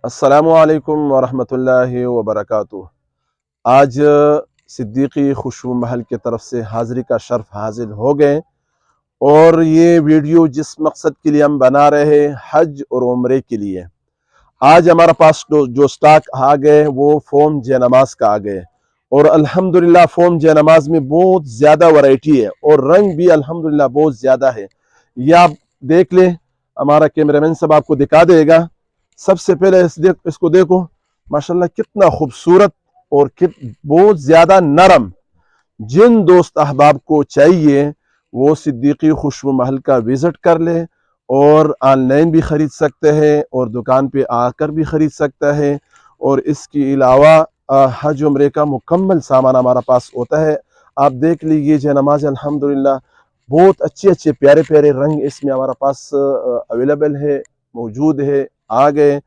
السلام علیکم ورحمۃ اللہ وبرکاتہ۔ آج صدیقی خوشبو محل کی طرف سے حاضری کا شرف حاصل ہو گئے، اور یہ ویڈیو جس مقصد کے لیے ہم بنا رہے ہیں، حج اور عمرے کے لیے۔ آج ہمارا پاس جو سٹاک آ گئے وہ فوم جے نماز کا آ گئے، اور الحمدللہ فوم جے نماز میں بہت زیادہ ورائٹی ہے، اور رنگ بھی الحمدللہ بہت زیادہ ہے۔ یہ آپ دیکھ لیں، ہمارا کیمرہ مین صاحب آپ کو دکھا دے گا۔ سب سے پہلے اس کو دیکھو، ماشاءاللہ کتنا خوبصورت اور بہت زیادہ نرم۔ جن دوست احباب کو چاہیے وہ صدیقی خوشبو محل کا وزٹ کر لے، اور آن لائن بھی خرید سکتے ہیں اور دکان پہ آ کر بھی خرید سکتا ہے۔ اور اس کے علاوہ حج عمرے کا مکمل سامان ہمارا پاس ہوتا ہے۔ آپ دیکھ لیجیے جے نماز الحمدللہ بہت اچھے پیارے پیارے رنگ اس میں ہمارا پاس اویلیبل ہے، موجود ہے، آ گئے۔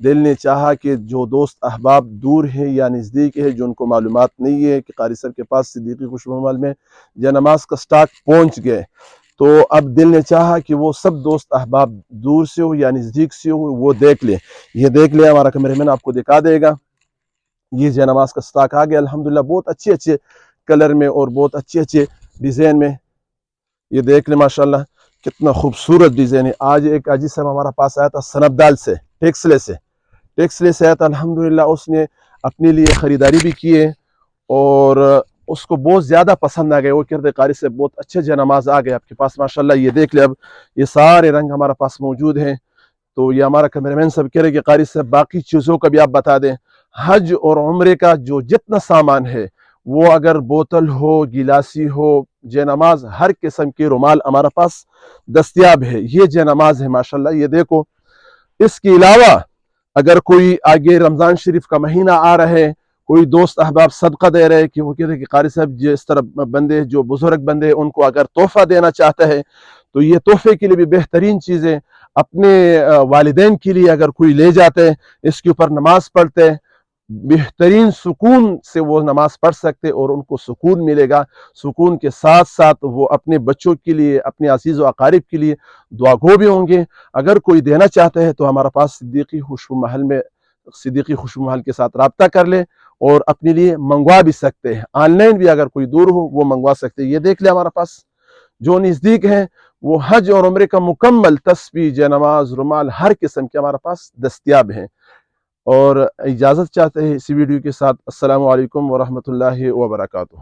دل نے چاہا کہ جو دوست احباب دور ہیں یا نزدیک ہے، جن کو معلومات نہیں ہے کہ قاری صاحب کے پاس صدیقی خوشبو محل میں جے نماز کا سٹاک پہنچ گئے، تو اب دل نے چاہا کہ وہ سب دوست احباب دور سے ہو یا نزدیک سے ہو وہ دیکھ لیں۔ یہ دیکھ لیں، ہمارا کیمرہ مین آپ کو دکھا دے گا۔ یہ جے نماز کا سٹاک آ گیا الحمدللہ، بہت اچھے کلر میں اور بہت اچھے ڈیزائن میں۔ یہ دیکھ لیں ماشاءاللہ کتنا خوبصورت ڈیزائن ہے۔ آج ایک عاجز صاحب ہمارا پاس آیا تھا سنبدال سے، ٹیکسلے سے آیا تھا الحمدللہ۔ اس نے اپنے لیے خریداری بھی کی ہے، اور اس کو بہت زیادہ پسند آ گئے۔ وہ کہتے قاری سے بہت اچھے جے نماز آ گئے آپ کے پاس ماشاءاللہ۔ یہ دیکھ لیں، اب یہ سارے رنگ ہمارا پاس موجود ہیں۔ تو یہ ہمارا کیمرہ مین صاحب کہہ رہے کہ قاری صاحب باقی چیزوں کا بھی آپ بتا دیں۔ حج اور عمرے کا جو جتنا سامان ہے، وہ اگر بوتل ہو، گلاسی ہو، جے نماز، ہر قسم کے رومال ہمارا پاس دستیاب ہے۔ یہ جے نماز ہے ماشاءاللہ، یہ دیکھو۔ اس کے علاوہ اگر کوئی آگے رمضان شریف کا مہینہ آ رہا ہے، کوئی دوست احباب صدقہ دے رہے کہ وہ کہہ رہے کہ قاری صاحب جس طرح بندے جو بزرگ بندے ان کو اگر تحفہ دینا چاہتا ہے، تو یہ تحفے کے لیے بھی بہترین چیز ہے۔ اپنے والدین کے لیے اگر کوئی لے جاتے ہیں، اس کے اوپر نماز پڑھتے ہیں، بہترین سکون سے وہ نماز پڑھ سکتے اور ان کو سکون ملے گا۔ سکون کے ساتھ ساتھ وہ اپنے بچوں کے لیے، اپنے عزیز و اقارب کے لیے دعا گو بھی ہوں گے۔ اگر کوئی دینا چاہتا ہے تو ہمارا پاس صدیقی خوشبو محل کے ساتھ رابطہ کر لے، اور اپنے لیے منگوا بھی سکتے ہیں۔ آن لائن بھی اگر کوئی دور ہو وہ منگوا سکتے ہیں۔ یہ دیکھ لیں، ہمارا پاس جو نزدیک ہیں وہ حج اور عمرے کا مکمل تسبیح، جے نماز، رومال، ہر قسم کے ہمارا پاس دستیاب ہیں۔ اور اجازت چاہتے ہیں اسی ویڈیو کے ساتھ۔ السلام علیکم ورحمۃ اللہ وبرکاتہ۔